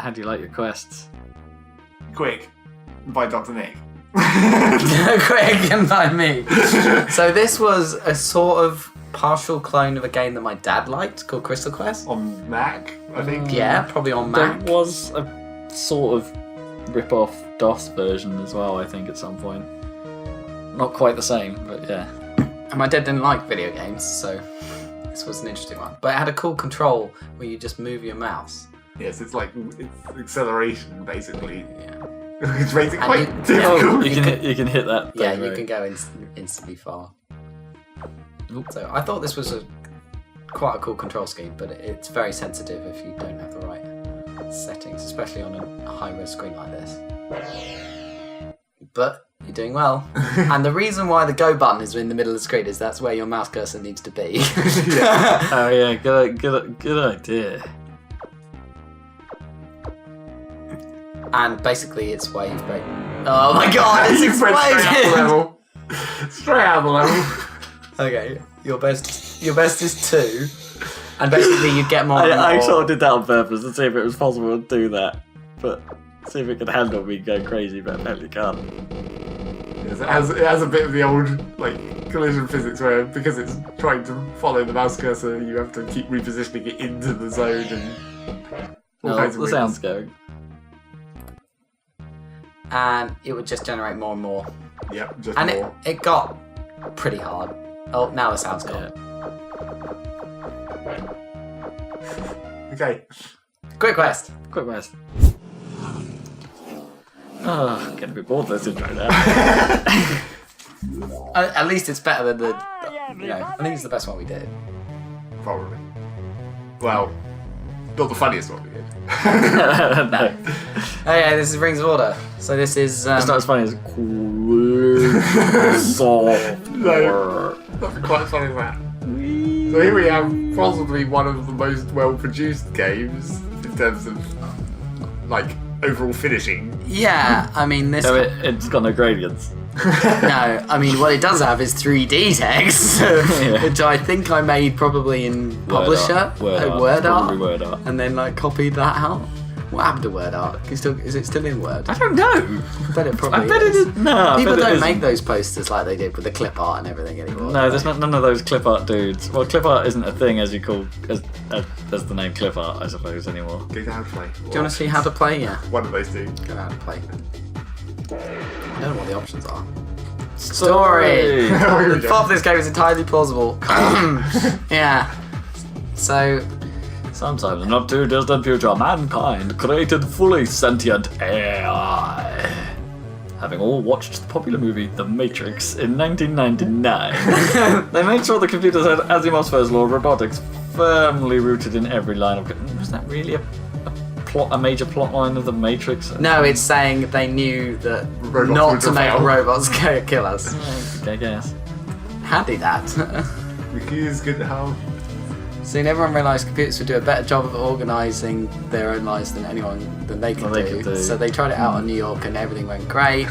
How do you like your quests? Quick, by Dr. Nick. Quick and by me. So this was a sort of partial clone of a game that my dad liked called Crystal Quest. On Mac, I think. Yeah, probably on Mac. There was a sort of rip-off DOS version as well, I think, at some point. Not quite the same, but yeah. And my dad didn't like video games, so this was an interesting one. But it had a cool control where you just move your mouse. Yes, it's acceleration, basically. Yeah. Which makes it And quite you- difficult. You can hit that. Yeah, thing, you right? can go instantly far. So I thought this was quite a cool control scheme, but it's very sensitive if you don't have the right settings, especially on a high-res screen like this. But you're doing well. And the reason why the go button is in the middle of the screen is that's where your mouse cursor needs to be. Oh yeah, good idea. And basically it's where you've break. Oh my god, it's You went straight out the exploded! level. Straight out of the level. Okay, your best is 2. And basically you get more and I more. sort of did that on purpose to see if it was possible to do that, but see if it could handle me going crazy, but apparently can't. Yes, it has a bit of the old collision physics where because it's trying to follow the mouse cursor, you have to keep repositioning it into the zone and all No, kinds of the weird- sound's going. And it would just generate more and more. Yep, just And more. it got pretty hard. Oh, now the sound's gone. Okay. Quick quest. Quick rest. Oh, getting a bit bored of this intro now. At least it's better than the. I think it's the best one we did. Probably. Well, not the funniest one we did. No, Oh yeah, this is Rings of Order. So this is. it's not as funny as No, not quite as funny as that. So here we have possibly one of the most well-produced games in terms of, overall finishing. Yeah, I mean this. so it's got no gradients. No, I mean what it does have is 3D text, Yeah. which I think I made probably in Publisher, Word Word art, probably Word art. and then copied that out. What happened to Word art? Is it still in Word? I don't know. I bet it probably I bet is. it is. No, People I bet don't it make isn't. those posters like they did with the clip art and everything anymore. No, there's none of those clip art dudes. Well, clip art isn't a thing as the name clip art, I suppose, anymore. Go down play. Do you want to see how to play? Yeah. One of those two. Go out and play. I don't know what the options are. Story! Here we The go. plot of this game is entirely plausible. Yeah. So, Sometime in the not too distant future, mankind created fully sentient AI. Having all watched the popular movie The Matrix in 1999, they made sure the computers had Asimov's first law of robotics firmly rooted in every line of. Was that really a major plot line of The Matrix? no, it's saying they knew that Robots not would to make fail. robots kill us. I guess. Handy that. The key is good to have. Soon everyone realised computers would do a better job of organising their own lives than they could do. So they tried it out on New York and everything went great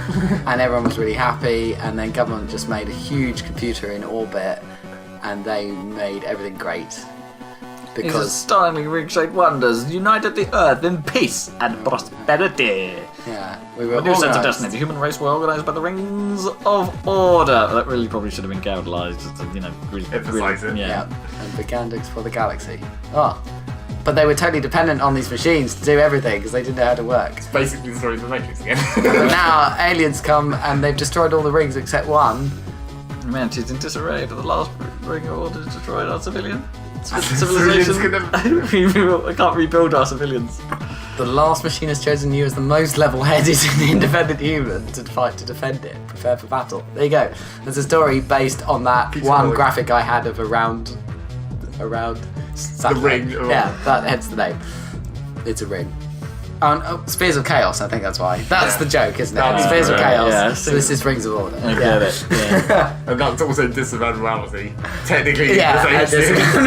and everyone was really happy, and then government just made a huge computer in orbit and they made everything great. These Because startlingly ring-shaped wonders united the Earth in peace and prosperity. yeah, we were A new sense of organised. destiny. The human race were organised by the Rings of Order. That really probably should have been capitalised, just to, really Emphasise it. Yeah. Yeah, and began to explore the galaxy. Oh, but they were totally dependent on these machines to do everything because they didn't know how to work. Basically the story of the Matrix again. And now aliens come and they've destroyed all the rings except one. Humanity's in disarray, but the last Ring of Order destroyed our civilian Civilians civilization. I can't rebuild our civilians. The last machine has chosen you as the most level-headed and independent human to fight to defend it. Prepare for battle. There you go. There's a story based on that Keep one scrolling. graphic I had of around Saturday. ring, or- Yeah, that hence the name. It's a ring. Oh, Spheres of Chaos, I think that's why. That's Yeah. the joke, isn't it? That's Spheres of right, Chaos. yeah. So this is Rings of Order. I get it. Yeah. And that's also disavowality. Technically, Yeah, the and same this- thing.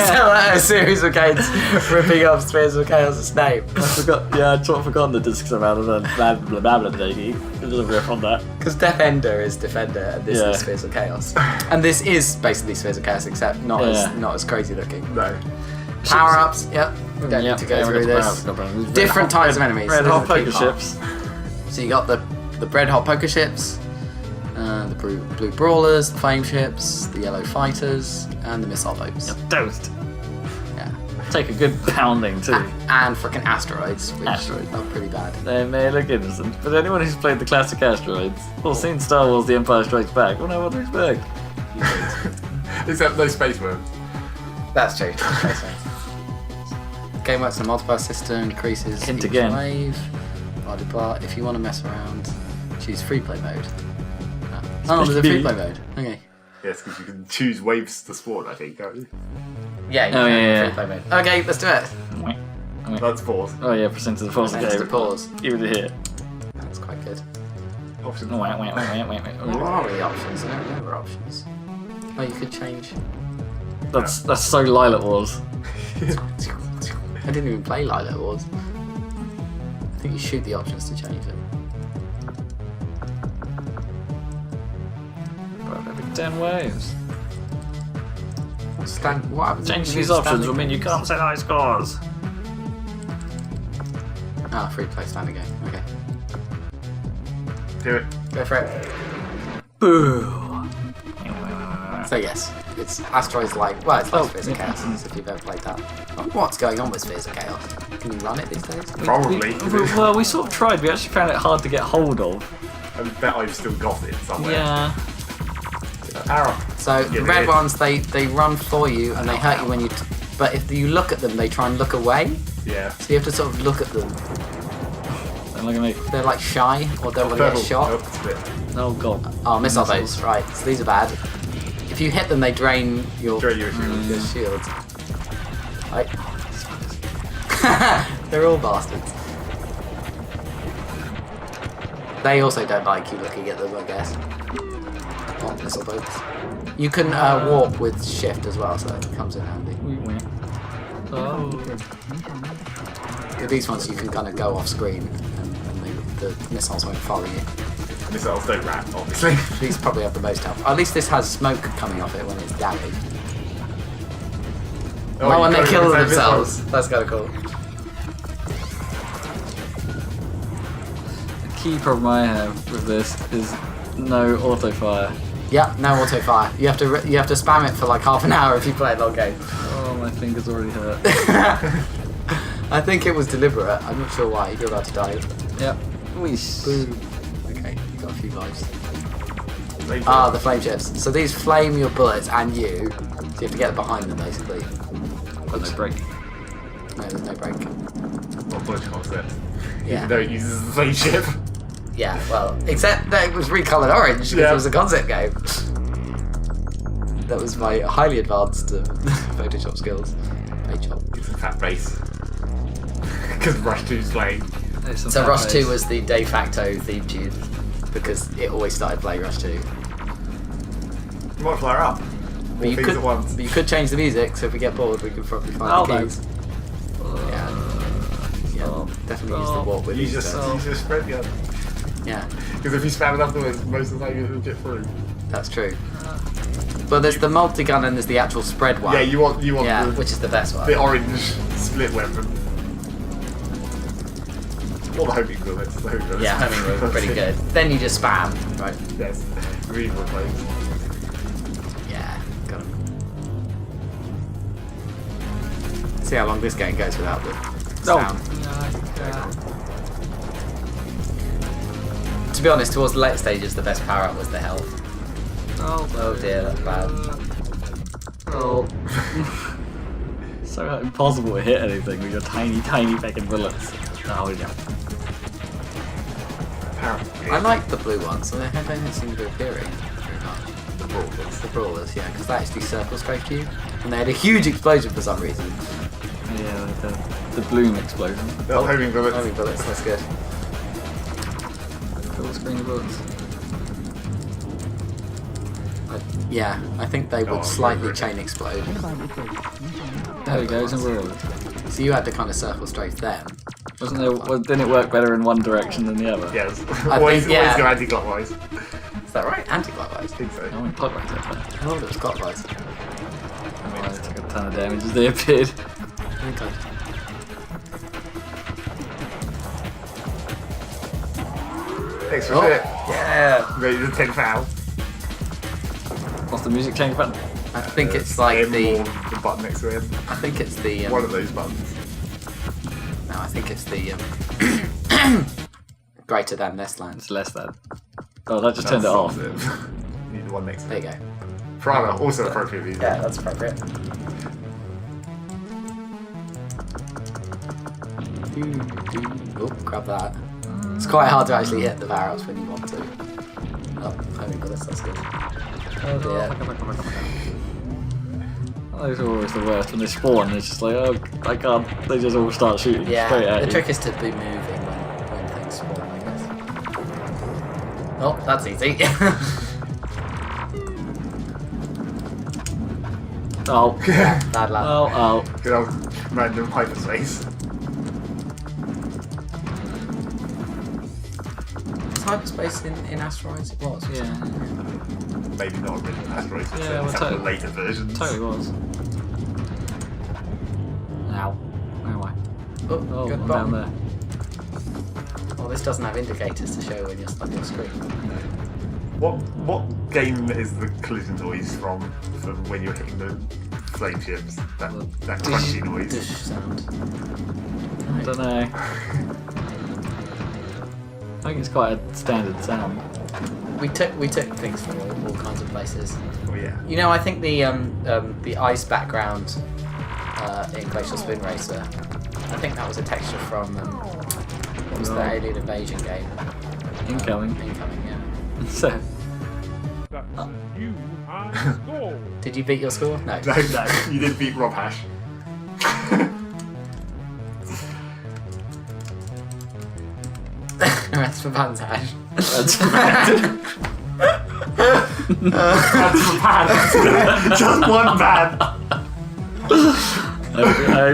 so a series of games ripping up Spheres of Chaos' name. I'd sort of forgotten the discs about it and blah blah blah blah blah. It was a riff on that. Because Defender is Defender, and this Yeah. is Spheres of Chaos. And this is basically Spheres of Chaos, except not Yeah. as crazy looking. No. Power ups, yep. We don't need to go through this. Different types of enemies. Red hot poker ships. So you got the red hot poker ships, the blue brawlers, the flame ships, the yellow fighters, and the missile boats. You're toast. Yeah. Take a good pounding too. And frickin' asteroids, which are pretty bad. They may look innocent, but anyone who's played the classic asteroids or seen Star Wars The Empire Strikes Back will know what to expect. Except no space worms. That's true. Game works on a multiplayer system, increases Hint each again. wave. Blah, blah, blah. If you want to mess around, choose free play mode. Oh, there's a free play mode. Okay. Yes, because you can choose waves to spawn, I think, can't you? Yeah, you can free play mode. Okay, let's do it. That's pause. Oh yeah, percent of the force Thanks to pause. Give it a hit. That's quite good. Options. Wait. What are the options? I don't remember options. Oh, you could change. That's so Lilac Wars. I didn't even play Lilac Wars. I think you shoot the options to change them. Every 10 waves. What happens? Changing these options will mean you can't set high scores. Ah, free play standing game. Okay. Do it. Go for it. Boo. So yes, it's asteroids like it's like Spheres of Chaos. If you've ever played that. What's going on with Spheres of Chaos? Can you run it these days? Probably. Well, we sort of tried. We actually found it hard to get hold of. I bet I've still got it somewhere. Yeah. Arrow. So the red ones, they run for you and they hurt you when you. But if you look at them, they try and look away. Yeah. So you have to sort of look at them. Don't look at me. They're like shy or don't want to get shot. Oh god. Oh, missile boats. Right. So these are bad. If you hit them, they drain your shields. Right. They're all bastards. They also don't like you looking at them, I guess. Oh, missile boats. You can warp with shift as well, so that comes in handy. Oh. With these ones, you can kind of go off screen, and the missiles won't follow you. Missiles don't rat, obviously. These probably have the most health. At least this has smoke coming off it when it's damaged. Oh, when they kill themselves. That's kind of cool. The key problem I have with this is no auto fire. Yeah, no auto fire. You have to spam it for like half an hour if you play a long game. Oh, my fingers already hurt. I think it was deliberate. I'm not sure why. You're about to die. Yep. Boom. Okay, you got a few lives. The flame ships. So these flame your bullets and you. So you have to get behind them basically. But no break. No, there's no break. What bullet concept? Yeah. Even though it uses the same ship. Yeah, well, except that it was recoloured orange because it was a concept game. That was my highly advanced Photoshop skills. Paint job. It's a fat base. Because Rush 2's playing. So Rush 2 was the de facto theme tune because it always started playing Rush 2. You might flare up. But you could change the music, so if we get bored, we can probably find the keys. Yeah, definitely use the warp with you just spread the other. Yeah. Because if you spam enough of it, most of the time you'll get through. That's true. But there's the multi-gun and there's the actual spread one. Yeah, you want which is the best one. The orange split weapon. Or the homing bullets. Yeah, homing bullets are pretty good. Then you just spam, right? Yes. Really replace. Yeah, got him. See how long this game goes without the sound. To be honest, towards the later stages, the best power up was the health. Oh dear, that's bad. Oh. So impossible to hit anything with your tiny fucking bullets. Oh yeah. I like the blue ones, so they don't seem to be appearing very much. The brawlers, yeah, because they actually circle straight you. And they had a huge explosion for some reason. Yeah, the bloom explosion. Homing bullets. Homing bullets, that's good. Full screen bullets. Yeah, I think they would slightly chain explode. There we go, some brawlers. So you had to kind of circle straight them. Wasn't there? Well, didn't it work better in one direction than the other? Yes. Always go anti-clockwise. Is that right? Anti-clockwise? I think so. I went clockwise that time. Oh, it was clockwise. I took a ton of damage as they appeared. Okay. Extra shit. Yeah. Ready to 10 foul. What's the music change button? I think it's like the button next to it. I think it's the One of those buttons. No, I think it's the greater than less line. It's less than. Oh, that just turned it off. You need the one next to There it. you go. Piranha, also appropriate music. Yeah, that's appropriate. Oh, grab that. It's quite hard to actually hit the barrels when you want to. Oh, I haven't got this, that's good. Oh dear. Those are always the worst when they spawn. It's just like, oh, I can't. They just all start shooting straight Yeah, at the you. trick is to be moving when things spawn, I guess. Oh, that's easy. Oh, Bad lad. oh. Good old random hyperspace. Is hyperspace in asteroids? It was. Yeah, Maybe not original asteroids, but Yeah, well, some of the totally. later versions. totally was. Ow. Where am I? Oh, Oh, good I'm bomb. down there. Well, this doesn't have indicators to show when you're stuck on screen. What game is the collision noise from when you're hitting the flame ships? That crunchy noise. Dish sound. I don't know. I think it's quite a standard sound. We took things from all kinds of places. Oh yeah. You know, I think the ice background in Glacial Spin Racer, I think that was a texture from what was the Alien Invasion game? Incoming. Incoming, yeah. So, You are score. Did you beat your score? No. No, you did beat Rob Hash. That's for Van's hash. that's bad. That's bad. Just one bad. I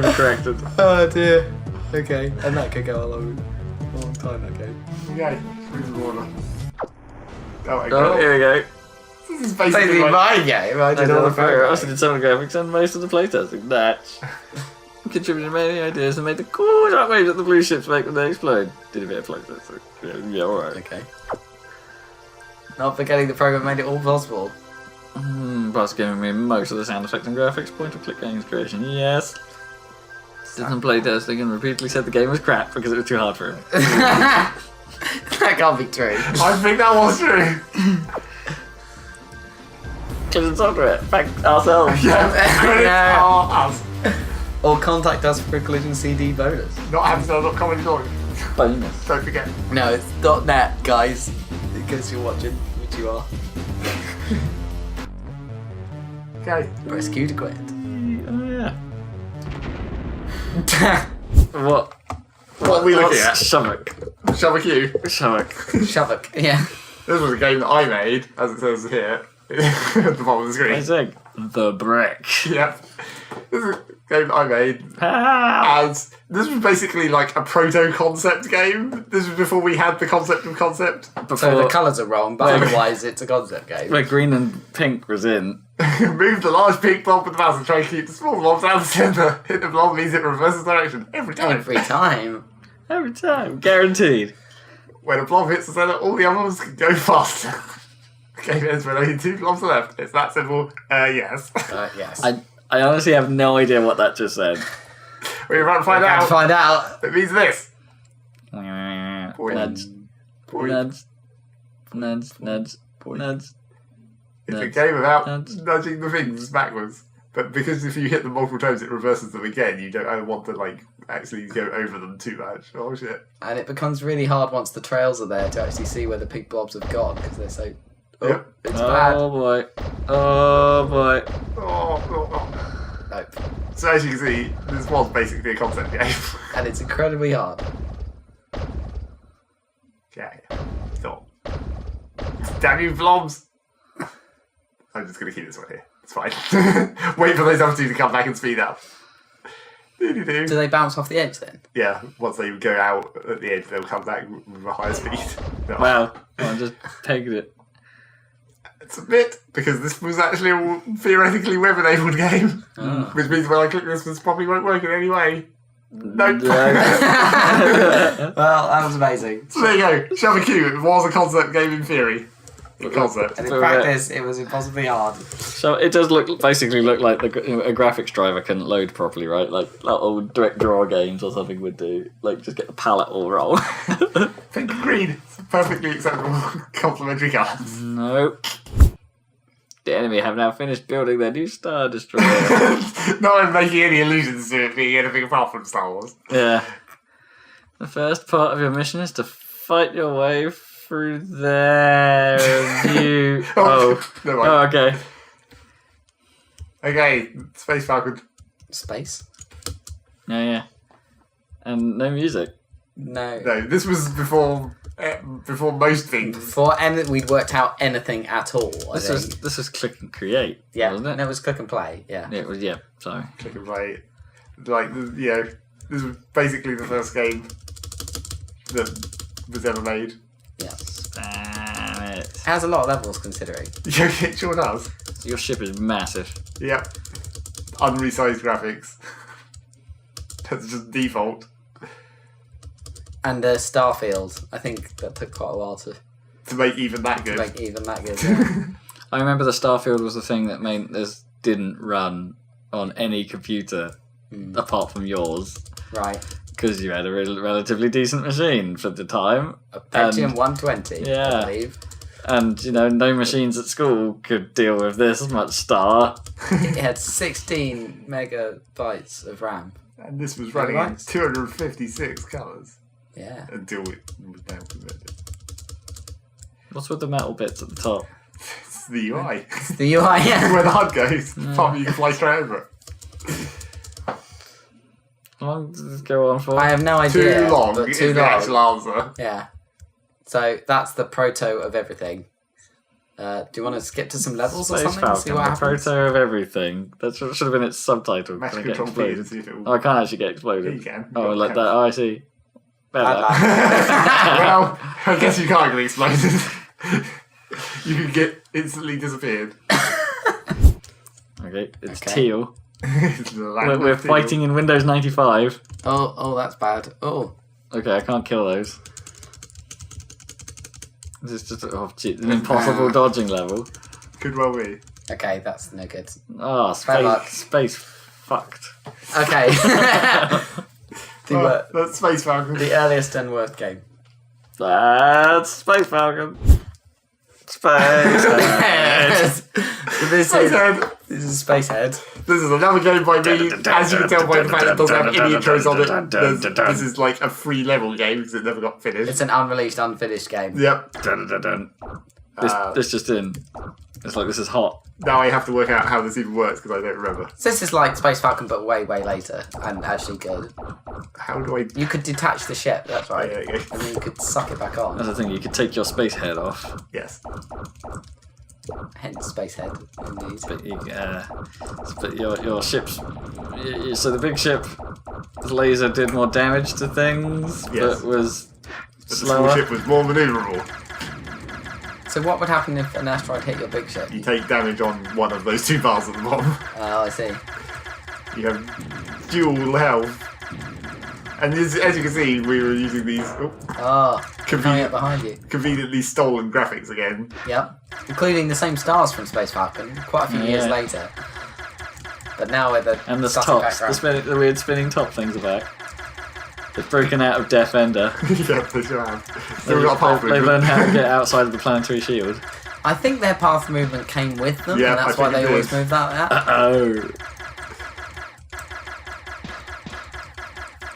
overcorrected. Oh dear. Okay, and that could go a long time. That game. Okay, smooth water. Oh, okay. Oh, here we go. This is basically like, my game. I I did all the photos, I did some of the graphics and most of the playtesting. That's contributed many ideas and made the cool dark waves that the blue ships make when they explode. Did a bit of playtesting. Yeah, alright. Okay. Not forgetting the program made it all possible. Plus giving me most of the sound effects and graphics, point-and-click games creation. Yes. Did some playtesting and repeatedly said the game was crap because it was too hard for him. That can't be true. I think that was true. Collision software. Thank ourselves. Yeah, us. Or contact us for a Collision CD bonus. Not happysalad.com anymore. Bonus. Don't forget. No, it's .net, guys. In case you're watching, which you are. Okay. Press Q to quit. Oh yeah. What? What are we looking at? Shovok. Shall we queue? Shovok. Shavok, yeah. This was a game that I made, as it says here, at the bottom of the screen. Isaac. The brick. Yep. This is a game that I made Ah. as this was basically like a proto-concept game. This was before we had the concept of concept. So the colours are wrong, but otherwise it's a concept game. Where green and pink was in. Move the large pink blob with the mouse and try and keep the small blobs out of the centre. Hit the blob means it reverses direction every time. Every time. Every time. Guaranteed. When a blob hits the centre, all the other ones can go faster. Game ends when only 2 blobs are left. It's that simple. Yes. Yes. I honestly have no idea what that just said. We're about to find Can't out. find out. It means this. Nuds. Point. Nuds. Nuds. Nuds. Nuds. It's a Nuts. game about Nuts. nudging the things backwards. But because if you hit them multiple times, it reverses them again. You don't want to actually go over them too much. Oh shit! And it becomes really hard once the trails are there to actually see where the pink blobs have gone because they're so. Oh, Yep. it's bad. Oh boy. Oh boy. Oh. Nope. So as you can see, this was basically a concept game. And it's incredibly hard. Okay. Stop. Damn you, blobs! I'm just gonna keep this one here. It's fine. Wait for those other two to come back and speed up. Do they bounce off the edge then? Yeah, once they go out at the edge, they'll come back with a higher speed. No. Wow. I'm just taking it. It's a bit, because this was actually a theoretically web-enabled game. Oh. Which means when I click this probably won't work in any way. Nope. Well, that was amazing. So there you go. Shove a Q. It was a concept game in theory. A concept. And in practice, it was impossibly hard. So it does basically look like a graphics driver couldn't load properly, right? Like old direct draw games or something would do. Like just get the palette all wrong. Pink and green. It's a perfectly acceptable complementary cards. Nope. The enemy have now finished building their new Star Destroyer. No one making any allusions to it being anything apart from Star Wars. Yeah. The first part of your mission is to fight your way through their view. Never mind. Oh, okay. Okay, Space Falcon. Space? Yeah. And no music. No. No, this was before most things. Before we'd worked out anything at all. This was click and create. Yeah, wasn't it? No, it was click and play. Yeah. It was. Sorry. Click and play. Like, this was basically the first game that was ever made. Yeah. Spam it. It has a lot of levels considering. Yeah, it sure does. Your ship is massive. Yep. Unresized graphics. That's just default. And Starfield, I think that took quite a while to make even that good. make even that good. Yeah. I remember the Starfield was the thing that made this didn't run on any computer apart from yours. Right. Because you had a relatively decent machine for the time. A Pentium 120, yeah. I believe. And, no machines at school could deal with this much star. It had 16 megabytes of RAM. And this was running in 256 colours. Yeah. Until it was now converted. What's with the metal bits at the top? It's the UI. It's the UI, yeah. Where the HUD goes. Apart you can fly straight over it. How long does this go on for? I have no idea. Too long but is too the long. actual answer. Yeah. So that's the proto of everything. Do you want to skip to some levels or Space something and see Falcon, what the happens? proto of everything. That should have been its subtitle. Mash Can I get control P to exploded? see if it will. Oh, I can't actually get Yeah, exploded. you can. Oh, like that. Oh, I see. Bad Better. luck. Well, I guess you can't get exploded. You can get instantly disappeared. Okay, it's Okay. teal. It's the land We're of teal. fighting in Windows 95. Oh, that's bad. Oh. Okay, I can't kill those. This is just an impossible dodging level. Could well be. Okay, that's no good. Oh, Bad luck. space fucked. Okay. That's Space Falcon. The earliest and worst game. That's Space Falcon. Space. So this is Spacehead. This is another game by me. As you can tell by the fact it doesn't have any intros on it, this is like a free level game because it never got finished. It's an unreleased, unfinished game. Yep. This just in. It's like this is hot. Now I have to work out how this even works because I don't remember. So this is like Space Falcon, but way, way later, and actually good. How do I... You could detach the ship, that's right. Yeah, okay. And then you could suck it back on. That's the thing. You could take your space head off, Yes. Hence Spacehead, indeed. but your ships. So the big ship, the laser did more damage to things, Yes. but was But the slower. small ship was more manoeuvrable. So what would happen if an asteroid hit your big ship? You take damage on one of those two bars at the bottom. Oh, I see. You have dual health. And as you can see, we were using these Oh, coming up behind you. conveniently stolen graphics again. Yep. Including the same stars from Space Falcon, quite a few years later. But now with the And the static tops, background. the weird spinning top things about. They've broken out of Death Ender. Yeah, they sure have. Still got a path They movement. learned how to get outside of the planetary shield. I think their path movement came with them, Yeah, and that's I why think they it always did. moved that. Oh.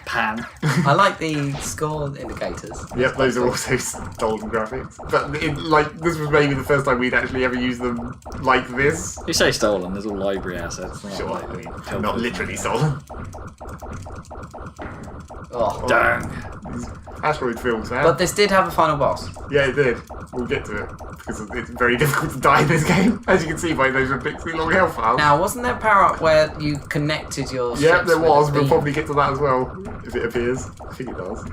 Pan. I like the score indicators. Yep, those are also stolen graphics. But this was maybe the first time we'd actually ever used them like this. You say stolen, there's all library assets. Not Sure, like I mean, helpful. not literally stolen. Oh. Dang. Asteroid films, man. But this did have a final boss. Yeah, it did. We'll get to it. Because it's very difficult to die in this game. As you can see by those ridiculously long health bars. Now, wasn't there a power-up where you connected your Yeah, ships there with was. a We'll beam? probably get to that as well. If it appears. I think it does.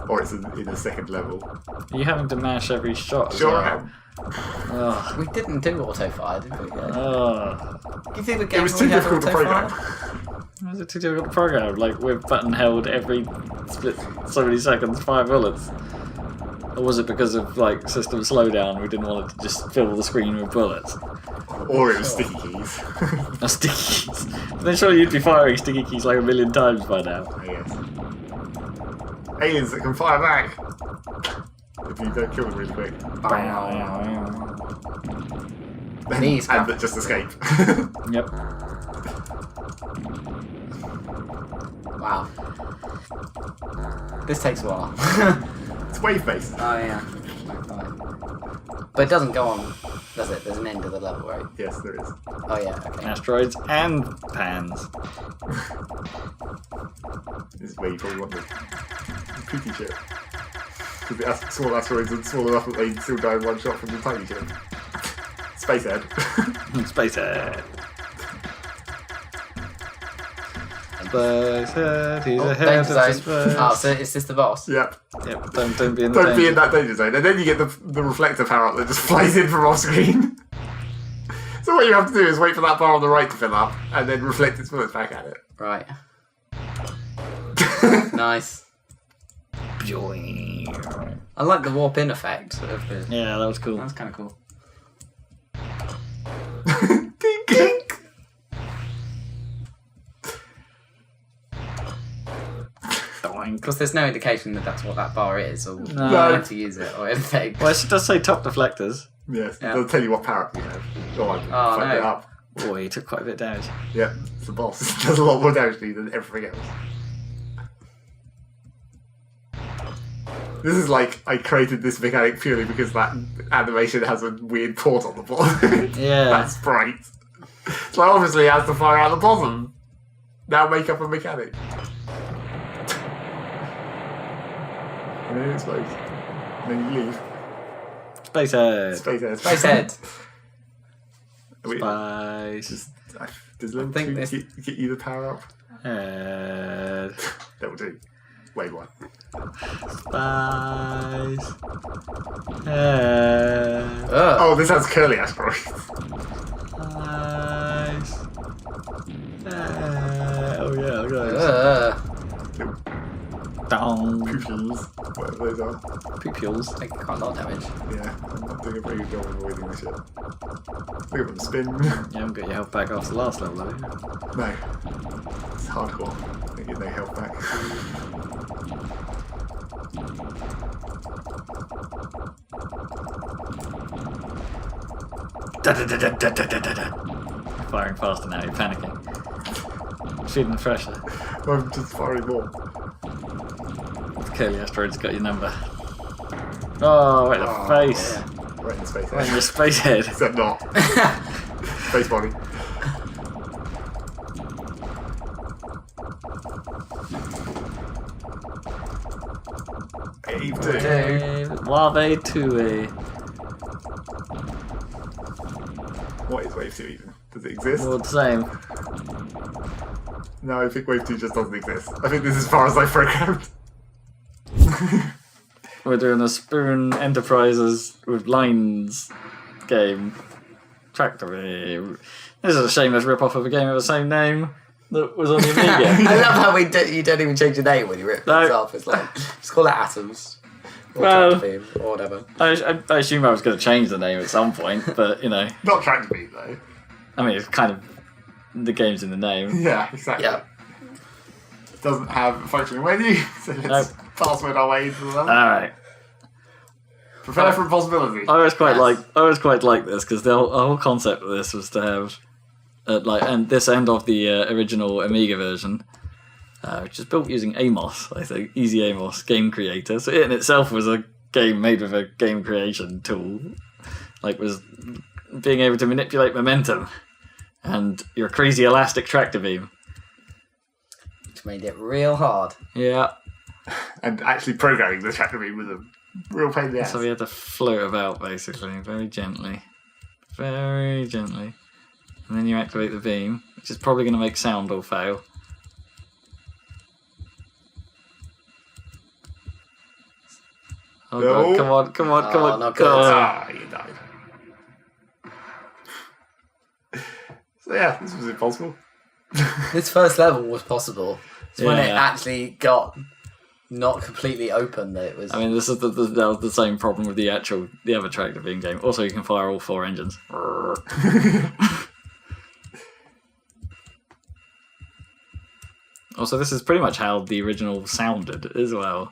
Or it's in a second level. Are you having to mash every shot as Sure well? am. Ugh. We didn't do auto-fire, did we? Ugh. Do you think the It game was too really had difficult to auto-fire? program. Was it too difficult to program? Like, with button held every split so many seconds, fire bullets? Or was it because of, like, system slowdown, we didn't want it to just fill the screen with bullets? Or it was sticky keys. Or sticky keys. Then surely you'd be firing sticky keys like a million times by now. I guess. Aliens that can fire back! If you don't kill them really quick. Knees And that just escape. Yep. Wow. This takes a while. It's wave based. Oh yeah. But it doesn't go on, does it? There's an end to the level, right? Yes, there is. Oh yeah, okay. Asteroids and pans. This is where you probably want the peaky ship. Because the small asteroids are small enough that they still die in one shot from the tiny ship. Spacehead. Spacehead. Spacehead, he's ahead Danger of the zone. space. Oh, so is this the boss? Yep. Yep, don't be in the Don't danger. be in that danger zone. And then you get the reflector power up that just flies in from off screen. So what you have to do is wait for that bar on the right to fill up, and then reflect its bullets back at it. Right. Nice. I like the warp in effect. Of the... Yeah, that was cool. That's kind of cool. Dink, dink. Because there's no indication that that's what that bar is, or No. how to use it, or anything. Well, it does say top deflectors. Yes, Yeah. they'll tell you what power up you have. Go on, Oh, fuck no. it up. Boy, he took quite a bit of damage. Yep, it's the boss. It does a lot more damage to you than everything else. This is like, I created this mechanic purely because that animation has a weird port on the bottom. Yeah. That's bright. So obviously it has to fire out the bottom. Now make up a mechanic. And then it explodes. And then you leave. Spacehead. Spacehead. Spacehead. Wait, Spice. does level think 2 this- get you the power up? Head. Level 2. Wave 1. Spice. Head. Ugh. Oh, this has curly asteroids. Spice. Head. Oh yeah, look at those. Little Down. pupils. Whatever those are. Pupils. Take quite a lot of damage. Yeah, I'm not doing a very good job of avoiding this shit. Look at them spin. You haven't got your health back after the last level, have you? No. It's hardcore. They get no health back. Firing faster now, you're panicking. Feeling fresher. I'm just firing more. Curly asteroid's got your number. Oh, right in the face. Yeah. Right in the space Right in head. your space head. Except not. Space body. Eve 2. Wave 2. What is Wave 2 even? Does it exist? Well, the same. No, I think Wave 2 just doesn't exist. I think this is as far as I programmed. We're doing a Spoon Enterprises with lines game. Tractory. This is a shameless rip-off of a game of the same name that was on the Amiga. I love how you don't even change your name when you rip No. things off. It's like, just call it Atoms. Or Well- Tractor Beam, or whatever. I assume I was going to change the name at some point, but, you know, Not Tractor Beam though. I mean, it's kind of the game's in the name. Yeah, exactly. Yeah. It doesn't have a functioning menu, so let's Nope. password our way into the level. Alright. Prepare for impossibility. I always quite Yes. like this because the whole concept of this was to have and this end of the original Amiga version, which is built using Amos, I think, Easy Amos Game Creator. So it in itself was a game made with a game creation tool, like was being able to manipulate momentum and your crazy elastic tractor beam. Which made it real hard. Yeah, And actually programming the Tractor Beam was a real pain in the ass. so we had to float about basically, very gently, and then you activate the beam, which is probably going to make sound or fail. Oh No. God, come on, Oh, not good. Ah, you died. So yeah, this was impossible. This first level was possible. It's when it Yeah. actually got not completely open that it was. I mean, this is that was the same problem with the other tractor beam game. Also, you can fire all 4 engines. Also, this is pretty much how the original sounded as well.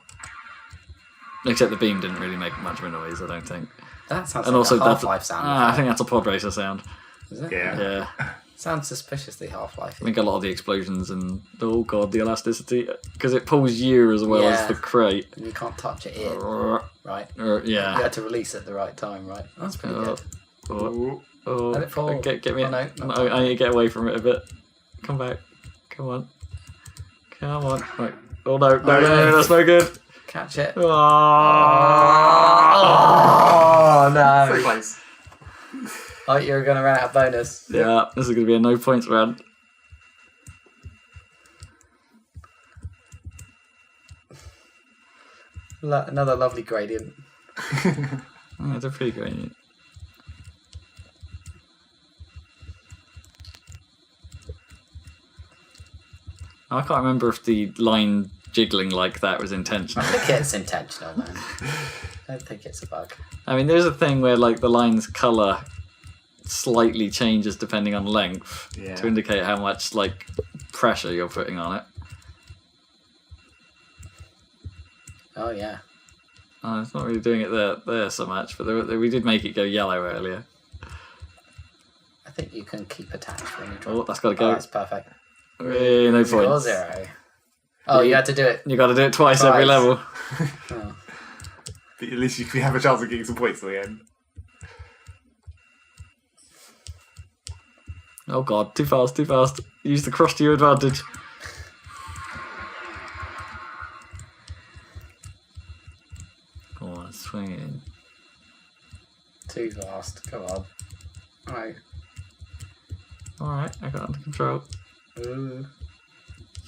Except the beam didn't really make much of a noise, I don't think. That sounds And like also a Half-Life sound. I think that's a pod racer sound. Is it? Yeah. Yeah. Sounds suspiciously Half-Life. I think a lot of the explosions and oh god, the elasticity because it pulls you as well as Yeah. the crate. You can't touch it in, right? Yeah. You had to release it at the right time, right? That's pretty good. Oh, Let it fall. Get me. Oh, no, no, not I need to get away from it a bit. Come back. Come on. Come on. Right. Oh no, no, that's no good. Catch it. Oh, Oh no! So close. Oh, you're gonna run out of bonus. yeah, this is going to be a no points round. Another lovely gradient. That's a pretty great. I can't remember if the line jiggling like that was intentional. I think it's intentional, man. I don't think it's a bug. I mean, there's a thing where like the line's color slightly changes depending on length Yeah. to indicate how much like pressure you're putting on it. Oh yeah. Oh, it's not really doing it there so much, but we did make it go yellow earlier. I think you can keep attached when you drop. Oh, that's got to Oh, go. that's perfect. Hey, no 0, points. 0. Oh, you had to do it. You got to do it twice every Twice. level. Oh. But at least you can have a chance of getting some points at the end. Oh god, too fast, too fast. Use the cross to your advantage. Come on, swing it. Too fast. Come on. Right. Alright, I got it under control. Ooh.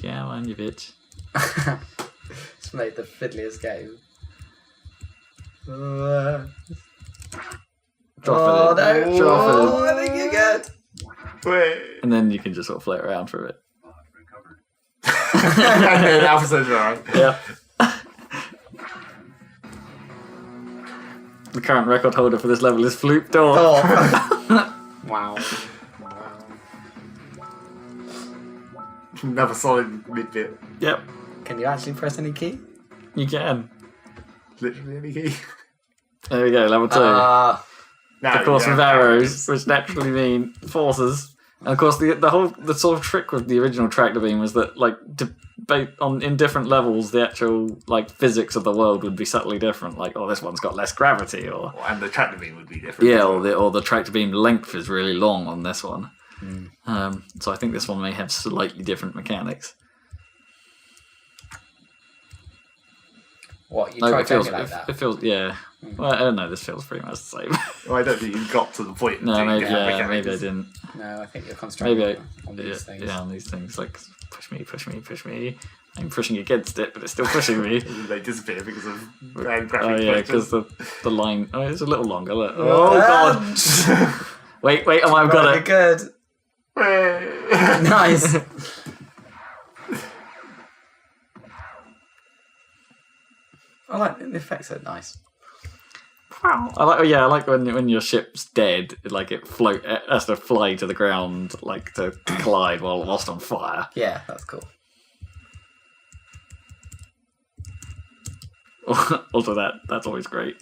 Come on, you bitch. It's made the fiddliest game. Drop it in. No. Drop it in. Oh, I think you're good. Wait. And then you can just sort of float around for a bit. And then Alpha says, alright. Yeah. The current record holder for this level is Floop Door. Oh. Wow. Another solid mid bit. Yep, Can you actually press any key? you can. Literally any key. There we go, level 2. Ah. Now, of course, you with don't have arrows, which naturally mean forces. And of course, the sort of trick with the original tractor beam was that, like, in different levels, the actual like physics of the world would be subtly different. Like, oh, this one's got less gravity, or And the tractor beam would be different. yeah, or the tractor beam length is really long on this one. So I think this one may have slightly different mechanics. What, you Like, tried it to feels, make it like that? it feels, yeah. Well, I don't know. This feels pretty much the same. Well, I don't think you got to the point. No, until you maybe, get yeah, mechanics. maybe I didn't. No, I think you're concentrating Maybe on these things. Yeah, on these things. Like, push me, push me, push me. I'm pushing against it, but it's still pushing me. They disappear because of graphic Oh yeah, questions. because the line. Oh, it's a little longer. Look. Oh god! wait, I've got it. Good. Nice. I like the effects are nice. I like when your ship's dead, like it has to fly to the ground, like to collide whilst on fire. Yeah, that's cool. Also, that's always great.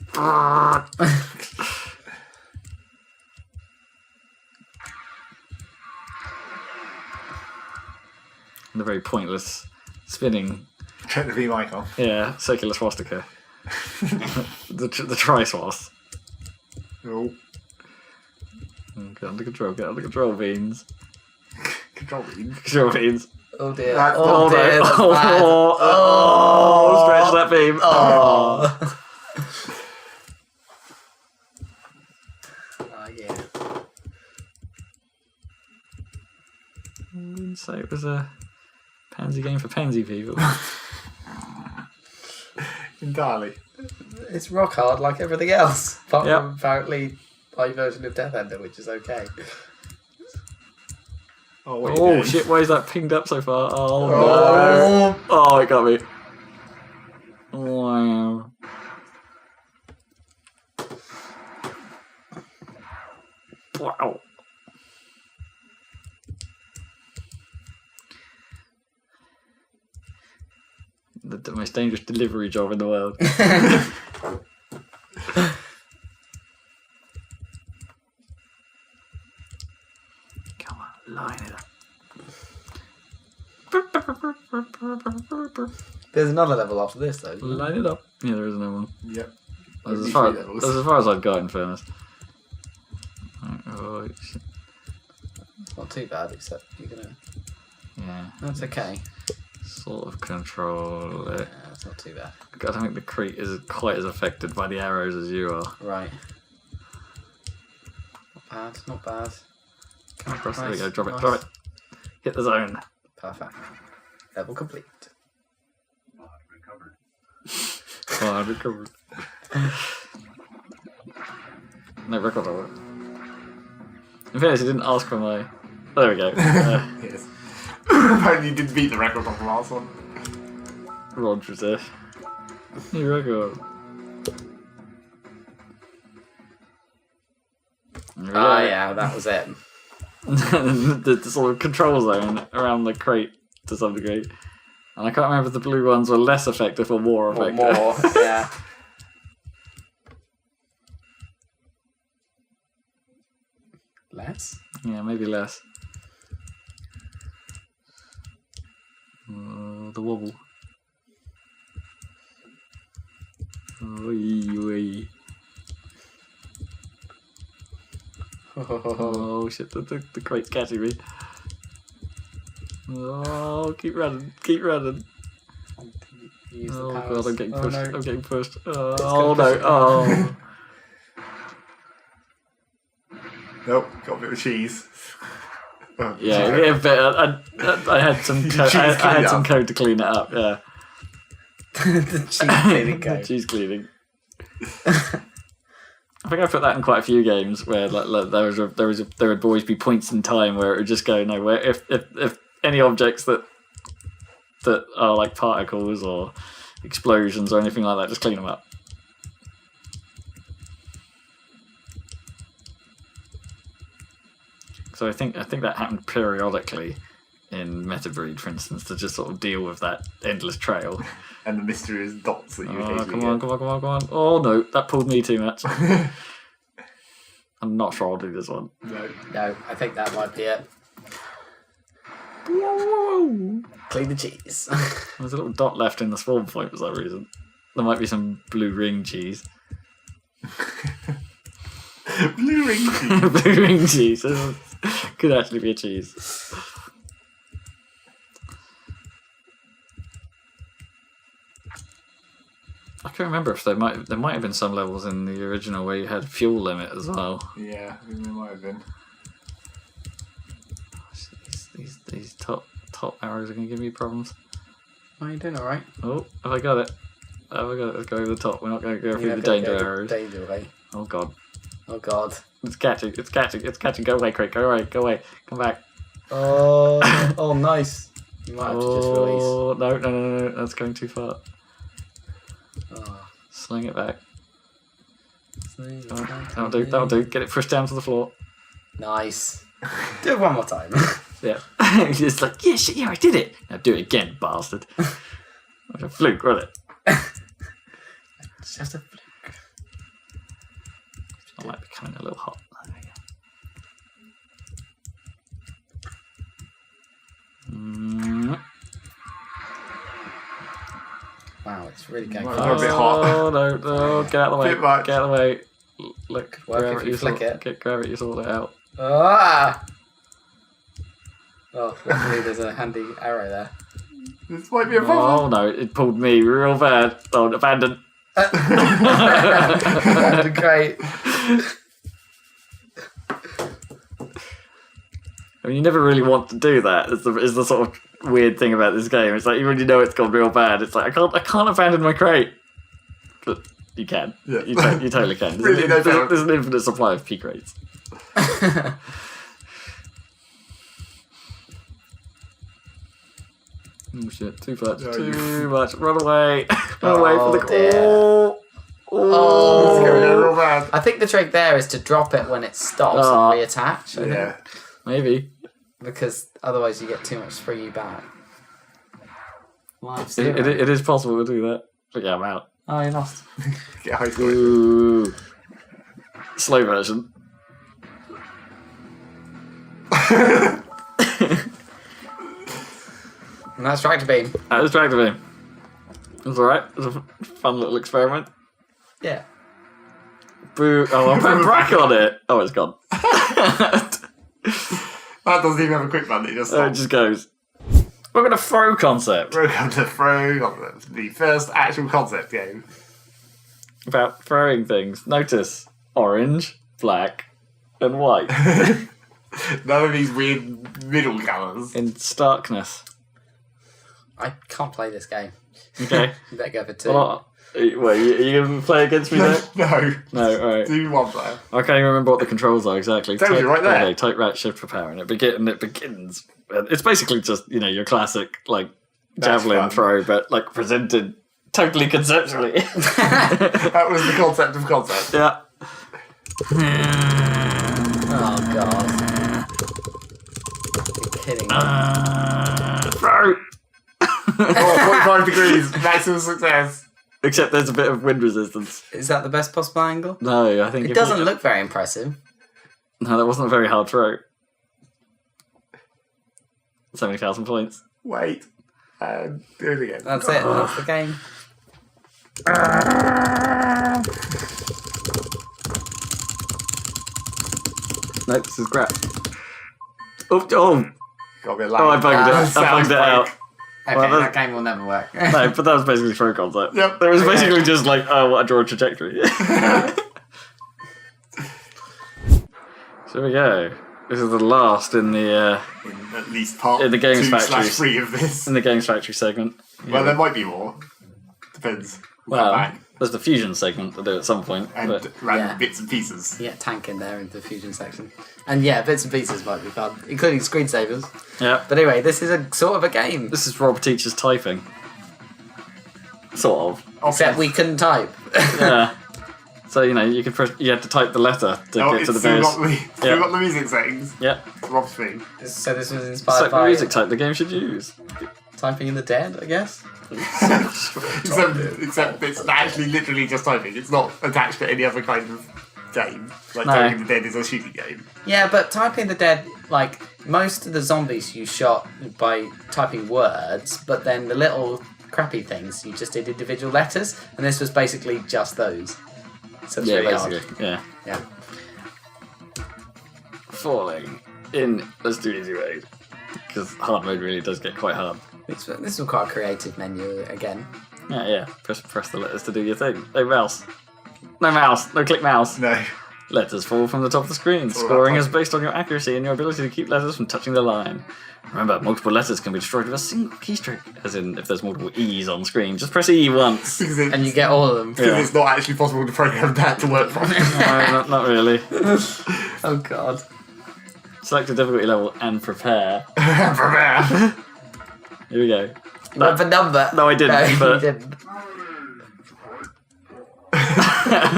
The very pointless spinning, Tractor beam icon. yeah, circular swastika. the tri-swast. Oh. Get under control, beans. Control beam. Control beans. Oh dear. That's Oh dear. That's bad. Oh, stretch that beam. Oh. Oh yeah. I wouldn't say it was a pansy game for pansy people. Entirely. It's rock hard like everything else, apart Yep. from apparently my version of Death Ender, which is okay. Oh, Oh, what are you Oh doing? shit, why is that pinged up so far? Oh, no. Oh. Oh, it got me. Wow. Wow. The most dangerous delivery job in the world. Come on, line it up. There's another level after this, though. isn't there? Line it up. Yeah, there is no one. Yep. That's Only as far, three levels. that's as far as I'd go, in fairness. Oh, shit. It's not too bad, except you're gonna. Yeah, That's okay. sort of control it. Yeah, it's not too bad. I don't think the crate is quite as affected by the arrows as you are. Right. Not bad, not bad. Come across, there we Nice, go, drop it, nice. drop it. Hit the zone. Perfect. Level complete. Oh, I recovered. No record of it. In fairness, he didn't ask for my... Oh, there we go. Yes. Apparently you did beat the record on the last one. Roger's there. New record. Oh, yeah, that was it. the sort of control zone around the crate to some degree. And I can't remember if the blue ones were less effective or more Or effective. more, yeah. Less? Yeah, maybe less. The wobble. Oi, oi. Oh shit, the crate's catching me. Oh, keep running, keep running. Use the Oh powers. god, I'm getting Oh, pushed, no. I'm getting pushed. gonna Oh push no, it. oh. Nope, got a bit of cheese. Oh, Yeah, sorry. yeah, but I had some Cheese I had clean some up. code to clean it up, yeah. The cheese cleaning code. Cheese cleaning. I think I put that in quite a few games where like there would always be points in time where it would just go no, where if any objects that are like particles or explosions or anything like that, just clean them up. So I think that happened periodically in Metabreed, for instance, to just sort of deal with that endless trail. And the mysterious dots that you Oh, occasionally come on, get. come on, come on, come on. Oh no, that pulled me too much. I'm not sure I'll do this one. No. No, I think that might be it. Clean the cheese. There's a little dot left in the spawn point for some reason. There might be some blue ring cheese. Blue ring cheese. Blue ring cheese. Could actually be a cheese. I can't remember if there might have been some levels in the original where you had fuel limit as well. Yeah, I think there might have been. These top arrows are going to give me problems. Oh, you're doing alright. Oh, have I got it? Have I got it? Let's go over the top. We're not going to go through the danger arrows. Danger way. Oh god. Oh god. It's catching, it's catching, it's catching. Go away, Craig. Go away, go away. Come back. Oh, oh nice. You might have to just release. Oh, no. That's going too far. Oh. Sling it back. Sling it Oh, back. that'll do. Get it pushed down to the floor. Nice. Do it one more time. Yeah. He's just like, yeah, shit, yeah, I did it. Now do it again, bastard. It was a fluke, wasn't it? It's just a fluke. I might be coming a little hot. There we go. Wow, it's really going Well, fast. a bit hot. Oh, no, get out of the way. Bit much. Get out of the way. Look, Work grab if it, you sort flick it. Grab it, you sort it out. Ah! Oh, luckily there's a handy arrow there. This might be a Oh problem. no, it pulled me real bad. Oh, abandon. That'd be great. I mean, you never really want to do that. Is the sort of weird thing about this game. It's like even when you know it's gone real bad, it's like I can't abandon my crate. But you can. Yeah. You totally can. Really, no doubt. There's an infinite supply of P crates. Oh shit, too much. No, Too much. Run away. Run away from the dear. Oh. It's going to go real bad. I think the trick there is to drop it when it stops and reattach. I think, Yeah. Maybe. because otherwise you get too much springy back. Live It is possible to do that. But yeah, I'm out. Oh, you lost. Get high score. Ooh. Slow version. And that's tractor beam. That was tractor beam. It was alright. It was a fun little experiment. Yeah. Boo. Oh, I'm putting back on it. Oh, it's gone. That doesn't even have a quick button, it just Oh, it just goes. We're going to throw concept. Welcome to Throw Concept, the first actual concept game. About throwing things. Notice orange, black, and white None of these weird middle colours. in starkness. I can't play this game. Okay. You better go for 2. Well, wait, are you going to play against me though? No. No, alright. Do one player. I can't even remember what the controls are exactly. Tells you right there. Okay, type right shift for power, and it begins. It's basically just your classic like That's javelin fun. throw, but like presented totally conceptually. That was the concept of concept. Yeah. Oh, God. You're kidding me. Throw. 45 degrees, maximum success. Except there's a bit of wind resistance. Is that the best possible angle? No, I think It doesn't look very impressive. No, that wasn't a very hard throw. 70,000 points. Wait. And do it again. That's it. That's the game. No, this is crap. Oh, oh, Got a bit oh I bugged it. I Sounds bugged it out. Okay, Well, that game will never work. No, but that was basically throw concept. Yep. There was Okay. basically just like, oh, what a draw trajectory. So here we go. This is the last in the In at least part In the Games Factory. 2/3 of this. in the Games Factory segment. Well, there might be more. Depends. Well, Back. there's the fusion segment to do at some point. And But random Yeah. bits and pieces. Yeah, tank in there in the fusion section. And yeah, bits and pieces might be fun, including screensavers. yeah, But anyway, this is a sort of a game. this is Rob teaches typing. Sort of. Except we couldn't type. Yeah. So you had to type the letter to Oh, get it's to the still various. got the, still Yeah. got the music settings. Yeah. Rob's thing. So this was inspired Select the by music type the game should use. Typing in the Dead, I guess. Except it's actually literally just typing. It's not attached to any other kind of game. Like No. Typing the Dead is a shooting game. Yeah, but Typing the Dead, like, most of the zombies you shot by typing words, but then the little crappy things, you just did individual letters, and this was basically just those. So it's Yeah, really basically. hard. Yeah. Yeah. Falling in. Let's do easy mode. Because hard mode really does get quite hard. This was quite a creative menu again. Yeah, yeah. Press the letters to do your thing. No mouse. No mouse. No click mouse. No. Letters fall from the top of the screen. all Scoring about is based on your accuracy and your ability to keep letters from touching the line. Remember, multiple letters can be destroyed with a single keystroke. As in, if there's multiple E's on screen, just press E once. Because it's, And you get all of them. because Yeah. it's not actually possible to program that to work properly. No, not really. Oh, God. Select a difficulty level and prepare. Prepare. Here we go. Remember number. No, I didn't, No, you but- didn't.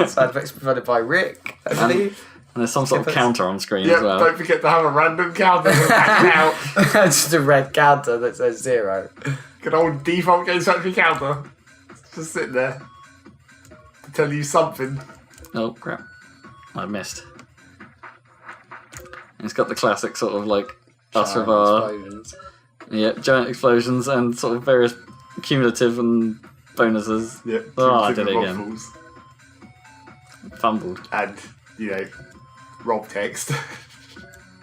Sound effects provided by Rick, I believe. And there's some sort of Skip it. counter on screen Yep, as well. don't forget to have a random counter to back out. Just a red counter that says 0. Good old default Games Factory counter. Just sitting there. To tell you something. Oh, crap. I missed. It's got the classic sort of like us with our Explosions. giant explosions and sort of various cumulative and bonuses. Yep. Oh, I did it again. Waffles. Fumbled. And, Rob text.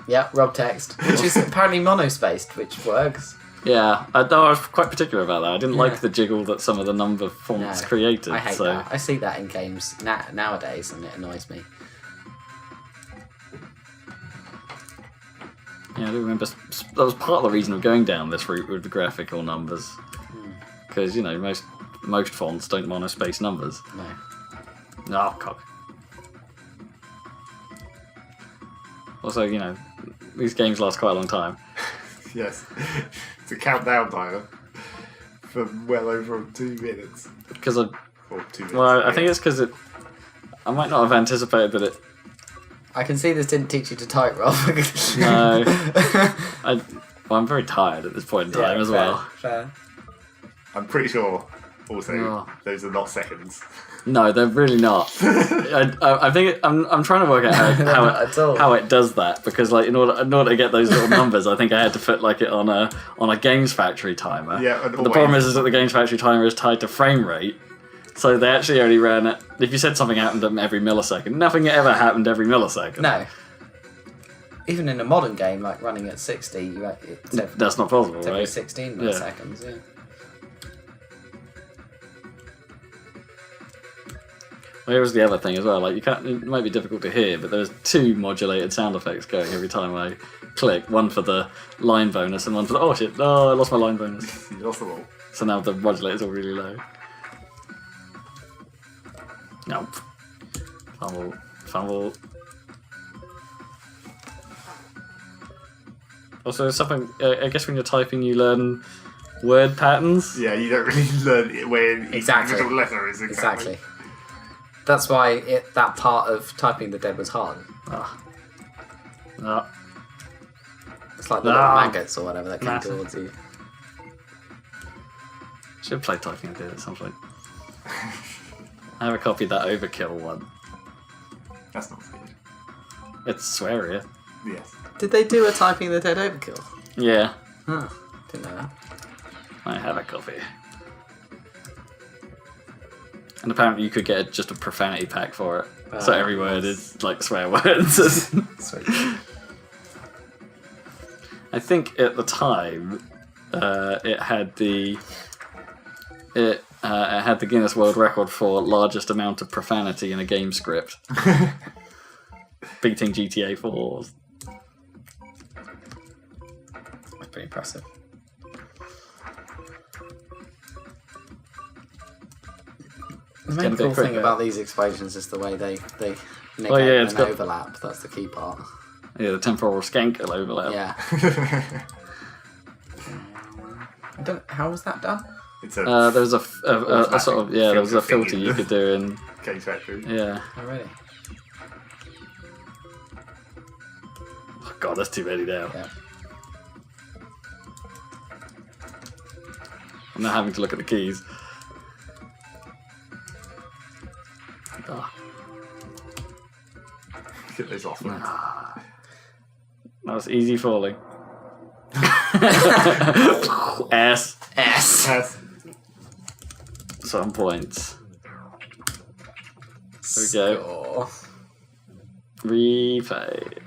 Yeah, Rob text, which is apparently monospaced, which works. Yeah, I was quite particular about that. I didn't Yeah. like the jiggle that some of the number fonts No, created. I hate so that. I see that in games nowadays, and it annoys me. yeah, I do remember that was part of the reason of going down this route with the graphical numbers, because most fonts don't monospace numbers. No. Oh, cock. Also, these games last quite a long time. Yes. It's a countdown timer. for well over 2 minutes. Because I... Or 2 minutes. Well, I think it's because it... I might not have anticipated that it... I can see this didn't teach you to type, Rob. No. I'm very tired at this point in time as well. Fair. I'm pretty sure, also, Oh. those are not seconds. No, they're really not. I think I'm trying to work out Not at all. how it does that, because like in order to get those little numbers, I think I had to put like it on a Games Factory timer. Yeah, and But the problem is that the Games Factory timer is tied to frame rate, so they actually only ran it. If you said something happened every millisecond, nothing ever happened every millisecond. No. Even in a modern game, like running at 60, That's not possible, it's every right? 16 milliseconds. Yeah. Well, here's the other thing as well. Like you can't. It might be difficult to hear, but there's 2 modulated sound effects going every time I click. One for the line bonus and one for the oh shit! Oh, I lost my line bonus. You lost them all. So now the modulator's all really low. No. Fumble. Also, something. I guess when you're typing, you learn word patterns. Yeah, you don't really learn it where each Exactly. individual letter is exactly. That's why that part of typing the dead was hard. No. It's like the little maggots or whatever that came Massive. towards you. Should play typing a bit at some point. I have a copy of that Overkill one. That's not good. It's swearier. Yes. Did they do a typing the dead overkill? Yeah, Huh. Didn't know that. I have a copy. And apparently you could get just a profanity pack for it. So every word is like swear words. Sweet. I think at the time it had the Guinness World Record for largest amount of profanity in a game script, beating GTA 4. That's pretty impressive. The main getting a bit cool thing quicker. about these explosions is the way they negate yeah, it's an got- overlap. That's the key part. Yeah, the temporal skank will overlap. Yeah. I don't. How was that done? It's a There was a sort of there was a filter filter you could do in Games Factory. yeah. Oh really? Oh, God, that's too many now. Yeah. I'm not having to look at the keys. Oh, Get those off. that was easy falling. S. S. Yes. Some points. There we go. Score. Replay.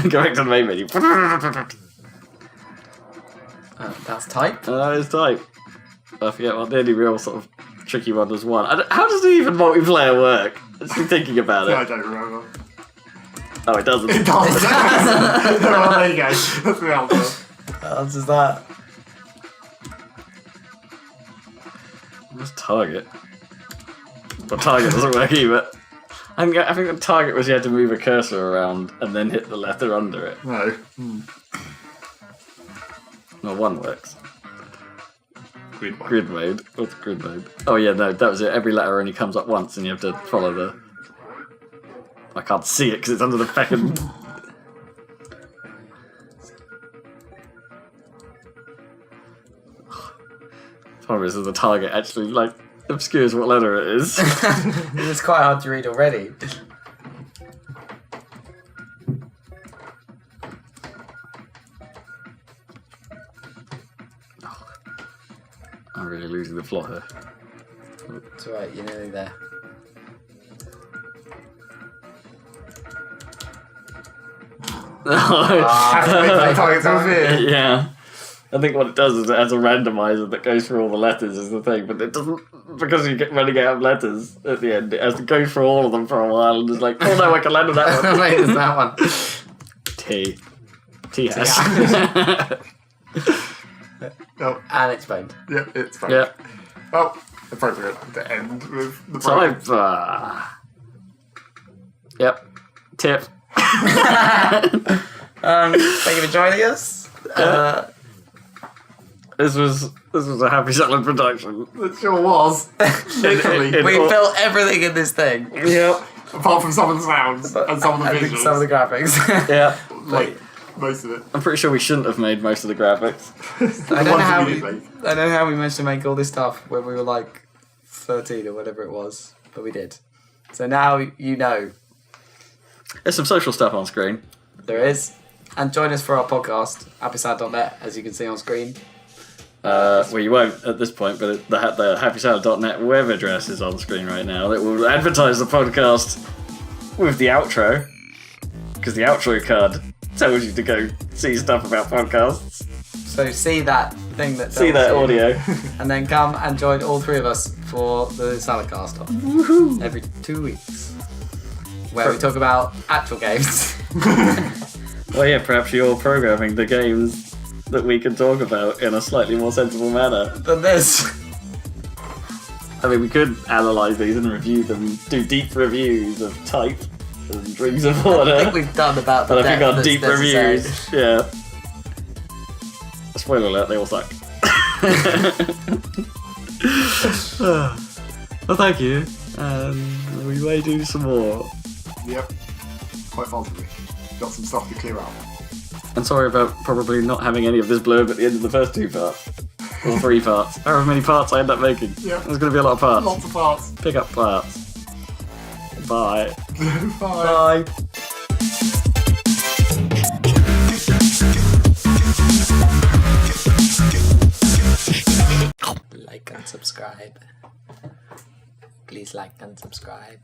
Go back to the main menu. That's type. It's type. I forget what the only real sort of tricky one was one. How does even multiplayer work? Just thinking about I it. don't remember. Oh, it doesn't. It does. Well, there you go. That's the answer. Answers that. What's target? Well, target doesn't work either. I think the target was you had to move a cursor around and then hit the letter under it. No. Well, one works. Grid one. Grid mode. What's grid mode? Oh yeah, no, that was it. Every letter only comes up once and you have to follow the... I can't see it because it's under the fucking... The problem is that the target actually, like, obscures what letter it is. It's quite hard to read already. I'm really losing the plot here. It's alright, you're nearly there. Target's over here. Yeah. I think what it does is it has a randomizer that goes through all the letters is the thing, but it doesn't, because you get running out of letters at the end, it has to go through all of them for a while and it's like, oh no, I can land on that one. Wait, is that one? T. T-S. Oh, And it's boned. yeah, it's fine. Yeah. Well, appropriate to end with the So program. I've, yep. Tip. Thank you for joining us. This was a Happy Salad production. It sure was. Literally. It- We all- built everything in this thing. Yep. Apart from some of the sounds and some of the I visuals. think some of the graphics. Yeah. like, most of it. I'm pretty sure we shouldn't have made most of the graphics. I don't know how we we, did make. I don't know how we managed to make all this stuff when we were like 13 or whatever it was, but we did. So now you know There's some social stuff on screen. there is. And join us for our podcast, happysalad.net, as you can see on screen. Well, you won't at this point, but the happysalad.net web address is on screen right now. It will advertise the podcast with the outro, because the outro card tells you to go see stuff about podcasts, So see that thing that see tells that you, audio. and then come and join all three of us for the Saladcast every 2 weeks, where we talk about actual games. Well, yeah, perhaps you're programming the games that we can talk about in a slightly more sensible manner. than this. I mean, we could analyse these and review them, do deep reviews of Type and Rings of I Order. think we've done about the But I think depth our that's deep necessary. reviews, yeah. Spoiler alert, they all suck. Well, thank you. We may do some more. Yep. Quite possibly. Got some stuff to clear out. And sorry about probably not having any of this blurb at the end of the first 2 parts. Or 3 parts. However many parts I end up making. Yep. There's going to be a lot of parts. Lots of parts. Pick up parts. Bye. Bye. Bye. Like and subscribe. Please like and subscribe.